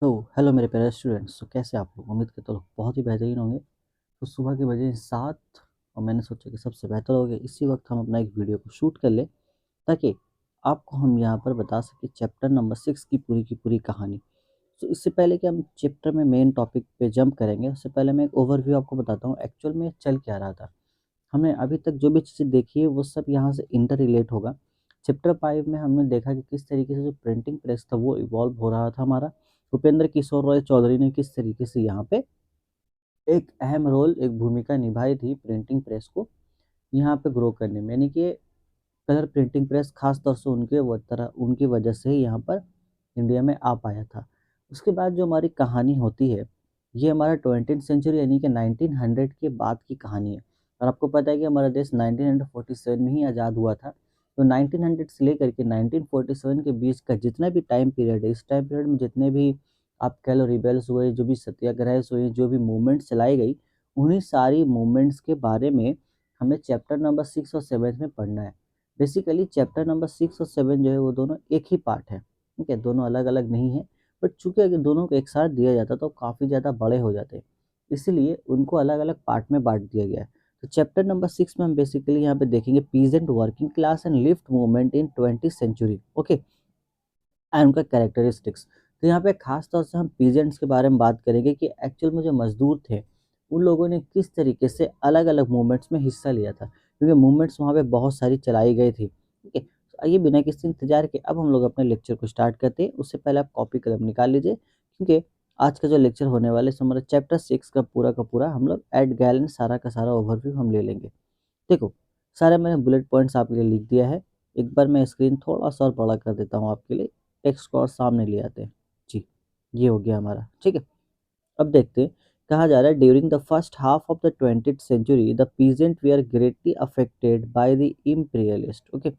तो हेलो मेरे प्यारे स्टूडेंट्स। तो कैसे आप लोग? उम्मीद करता हूँ बहुत ही बेहतरीन होंगे। तो सुबह के बजे 7 और मैंने सोचा कि सबसे बेहतर होगा इसी वक्त हम अपना एक वीडियो को शूट कर ले, ताकि आपको हम यहाँ पर बता सकें चैप्टर नंबर 6 की पूरी कहानी। तो इससे पहले कि हम चैप्टर में मेन टॉपिक पे जंप करेंगे, उससे पहले मैं एक ओवरव्यू आपको बताता हूँ एक्चुअल में चल क्या रहा था। हमने अभी तक जो भी चीज़ें देखी है वो सब यहाँ से इंटर रिलेट होगा। चैप्टर 5 में हमने देखा कि किस तरीके से जो प्रिंटिंग प्रेस था वो इवॉल्व हो रहा था हमारा। भूपेंद्र किशोर रॉय चौधरी ने किस तरीके से यहाँ पे एक अहम रोल, एक भूमिका निभाई थी प्रिंटिंग प्रेस को यहाँ पे ग्रो करने में, यानी कि कलर प्रिंटिंग प्रेस खास तौर से उनकी वजह से ही यहाँ पर इंडिया में आ पाया था। उसके बाद जो हमारी कहानी होती है, ये हमारा 20th सेंचुरी यानी कि 1900 के बाद की कहानी है। और आपको पता है कि हमारा देश 1947 में ही आज़ाद हुआ था। तो 1900 से लेकर के 1947 के बीच का जितना भी टाइम पीरियड है, इस टाइम पीरियड में जितने भी आप कह लो रिबेल्स हुए, जो भी सत्याग्रह हुए, जो भी मूवमेंट्स चलाई गई, उन्हीं सारी मूवमेंट्स के बारे में हमें चैप्टर नंबर 6 और 7 में पढ़ना है। बेसिकली चैप्टर नंबर 6 और 7 जो है वो दोनों एक ही पार्ट है, ठीक है, दोनों अलग अलग नहीं है। बट चूंकि अगर दोनों को एक साथ दिया जाता तो काफ़ी ज़्यादा बड़े हो जाते, इसलिए उनको अलग अलग पार्ट में बांट दिया गया है। तो चैप्टर नंबर 6 में हम बेसिकली यहाँ पे देखेंगे peasant working class and left movement in 20th century, okay, and उनका कैरेक्टरिस्टिक्स। तो यहाँ पे खास तौर से हम पीजेंट्स के बारे में बात करेंगे कि एक्चुअल में जो मजदूर थे उन लोगों ने किस तरीके से अलग अलग मूवमेंट्स में हिस्सा लिया था, क्योंकि मूवमेंट्स वहाँ पे बहुत सारी चलाई गई थी, ठीक है। तो आइए बिना किसी इंतजार के अब हम लोग अपने लेक्चर को स्टार्ट करते हैं। उससे पहले आप कॉपी कलम निकाल लीजिए, क्योंकि आज का जो लेक्चर होने वाले है हमारा चैप्टर 6 का पूरा हम लोग एट गैलेंट सारा का सारा ओवरव्यू हम ले लेंगे। देखो, सारे मैंने बुलेट पॉइंट्स आपके लिए लिख दिया है। एक बार मैं स्क्रीन थोड़ा सा और बड़ा कर देता हूँ आपके लिए, टेक्स्ट को और सामने ले आते हैं। जी, ये हो गया हमारा, ठीक है। अब देखते हैं, कहा जा रहा है during the first half of the 20th century the peasant were greatly affected by the imperialist, okay.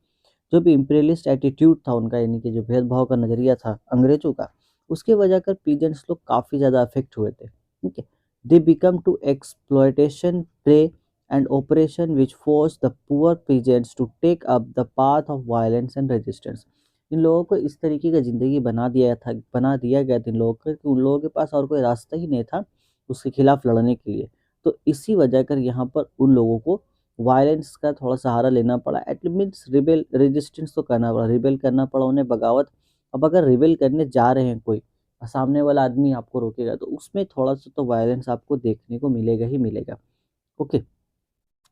जो भी इम्पीरियलिस्ट एटीट्यूड था उनका, यानी कि जो भेदभाव का नजरिया था अंग्रेजों का, उसके वजह कर पीजेंट्स लोग काफ़ी ज़्यादा अफेक्ट हुए थे, ठीक है। They become to exploitation prey and oppression which force the poor peasants to take up the path of violence and resistance. इन लोगों को इस तरीके का ज़िंदगी बना दिया गया था इन लोगों को कि उन लोगों के पास और कोई रास्ता ही नहीं था उसके खिलाफ लड़ने के लिए। तो इसी वजह कर यहाँ पर उन लोगों को वायलेंस का थोड़ा सहारा लेना पड़ा, एट मीन्स रिबेल रेजिस्टेंस तो करना पड़ा, रिबेल करना पड़ा उन्हें, बगावत। अब अगर रिबेल करने जा रहे हैं कोई और सामने वाला आदमी आपको रोकेगा तो उसमें थोड़ा सा तो वायलेंस आपको देखने को मिलेगा ही मिलेगा, ओके।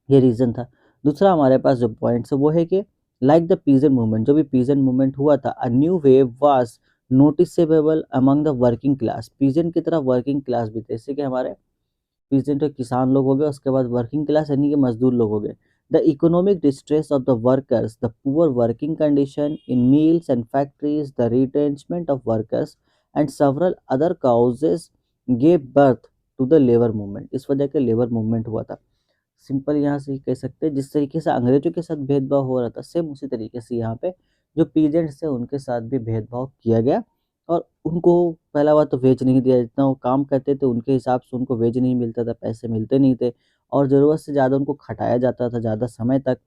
ये रीज़न था। दूसरा हमारे पास जो पॉइंट्स है वो है कि लाइक द पीजेंट मूवमेंट, जो भी पीजेंट मूवमेंट हुआ था, a new wave was noticeable among the working class. Peasant की तरह वर्किंग क्लास भी थे, जैसे कि हमारे पीजेंट तो किसान लोग हो गए, उसके बाद वर्किंग क्लास यानी कि मजदूर लोग हो गए। The economic distress of the workers, the poor working condition in mills and factories, the retrenchment of workers and several other causes gave birth to the labour movement. इस वजह के लेबर मूवमेंट हुआ था। सिंपल यहाँ से कह सकते हैं, जिस तरीके से अंग्रेजों के साथ भेदभाव हो रहा था सेम उसी तरीके से यहाँ पे जो पीजेंट्स थे उनके साथ भी भेदभाव किया गया। और उनको पहला बात तो वेज नहीं दिया, जितना वो काम करते थे उनके हिसाब से उनको वेज नहीं मिलता था, पैसे मिलते नहीं थे, और ज़रूरत से ज़्यादा उनको खटाया जाता था ज़्यादा समय तक।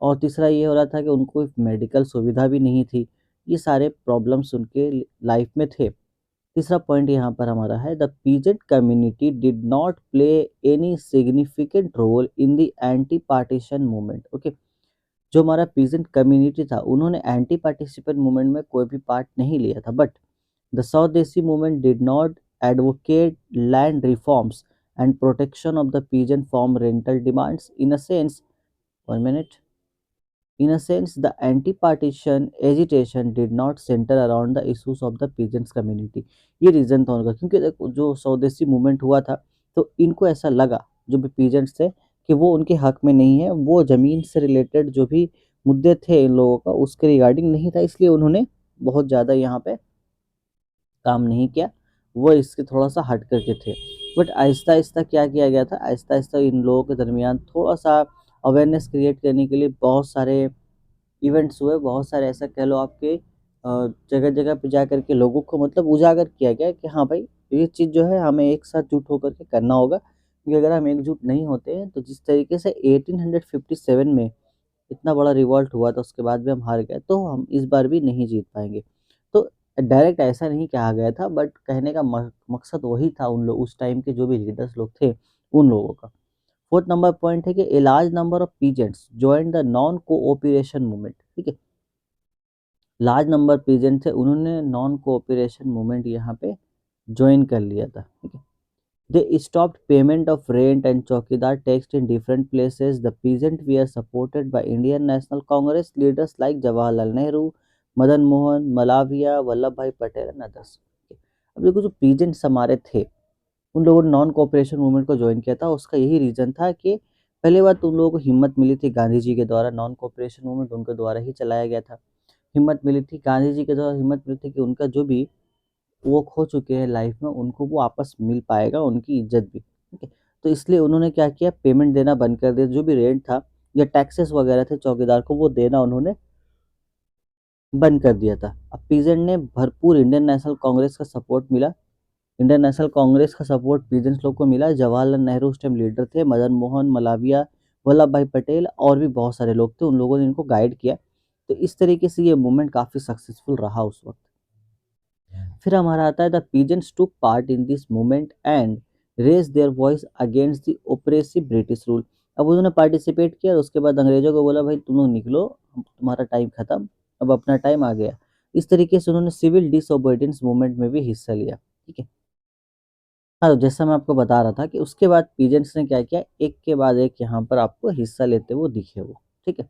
और तीसरा ये हो रहा था कि उनको मेडिकल सुविधा भी नहीं थी। ये सारे प्रॉब्लम्स उनके लाइफ में थे। तीसरा पॉइंट यहाँ पर हमारा है, the peasant community did not play any significant role in the anti partition movement, okay. जो हमारा पीजेंट कम्युनिटी था उन्होंने एंटी पार्टिसिपेंट मूवमेंट में कोई भी पार्ट नहीं लिया था। बट द स्वदेशी movement did not advocate land reforms and protection of the peasant form rental demands in a sense, 1 minute, in a sense, the anti-partition agitation did not center around the issues of the peasants community। ये reason था उनका, क्योंकि देखो जो स्वदेशी movement हुआ था तो इनको ऐसा लगा, जो भी पीजेंट्स थे, कि वो उनके हक में नहीं है, वो ज़मीन से रिलेटेड जो भी मुद्दे थे इन लोगों का उसके रिगार्डिंग नहीं था, इसलिए उन्होंने बहुत ज़्यादा यहाँ पे काम नहीं किया, वो इसके थोड़ा सा हट करके थे। बट आहिस्ता आहिस्ता क्या किया गया था, आहिस्ता आहिस्ता इन लोगों के दरमियान थोड़ा सा अवेयरनेस क्रिएट करने के लिए बहुत सारे इवेंट्स हुए, बहुत सारे ऐसा कह लो आपके जगह जगह पे जा करके लोगों को मतलब उजागर किया गया कि हाँ भाई, ये चीज़ जो है हमें एक साथ जुट होकर के करना होगा, क्योंकि अगर हम एकजुट नहीं होते हैं तो जिस तरीके से 1857 में इतना बड़ा रिवॉल्ट हुआ था उसके बाद भी हम हार गए, तो हम इस बार भी नहीं जीत पाएंगे। तो डायरेक्ट ऐसा नहीं कहा गया था, बट कहने का मकसद वही था उन लोग, उस टाइम के जो भी लीडर्स लोग थे उन लोगों का। फोर्थ नंबर पॉइंट है कि a large number of peasants join the non cooperation movement. ठीक है, लार्ज नंबर पीजेंट थे, उन्होंने नॉन कोऑपरेशन मूवमेंट यहाँ पे ज्वाइन कर लिया था। ठीक है, they stopped payment of rent and chowkidar tax in different places. The peasant were supported by Indian National Congress leaders like Jawaharlal Nehru, Madan Mohan, Malavia, Vallabh Bhai Patel and others. अब देखो जो peasants हमारे थे, उन लोगों ने non cooperation movement को join किया था। उसका यही रीजन था कि पहली बार तो उन लोगों को हिम्मत मिली थी गांधी जी के द्वारा, नॉन कोऑपरेशन मूवमेंट उनके द्वारा ही चलाया गया था। हिम्मत मिली थी गांधी जी के द्वारा, हिम्मत मिली थी कि उनका जो भी वो खो चुके हैं लाइफ में, उनको वो वापस मिल पाएगा, उनकी इज्जत भी। ठीक है, तो इसलिए उन्होंने क्या किया, पेमेंट देना बंद कर दिया। जो भी रेंट था या टैक्सेस वगैरह थे चौकीदार को, वो देना उन्होंने बंद कर दिया था। अब पीजेंट ने भरपूर इंडियन नेशनल कांग्रेस का सपोर्ट मिला, इंडियन नेशनल कांग्रेस का सपोर्ट पीजेंट्स लोग को मिला। जवाहरलाल नेहरू उस टाइम लीडर थे, मदन मोहन, मलाविया, वल्लभ भाई पटेल और भी बहुत सारे लोग थे, उन लोगों ने इनको गाइड किया। तो इस तरीके से ये मूवमेंट काफ़ी सक्सेसफुल रहा उस वक्त। फिर हमारा आता है the peasants took part in this movement and raise their voice against the oppressive British rule. अब उन्होंने पार्टिसिपेट किया और उसके बाद अंग्रेजों को बोला भाई तुम लोग निकलो, अब तुम्हारा टाइम खत्म, अब अपना टाइम आ गया। इस तरीके से उन्होंने सिविल डिसओबीडियंस मूवमेंट में भी हिस्सा लिया। ठीक है, हाँ, तो जैसा मैं आपको बता रहा था कि उसके बाद पीजेंट्स ने क्या किया, एक के बाद एक यहाँ पर आपको हिस्सा लेते हुए दिखे वो। ठीक है,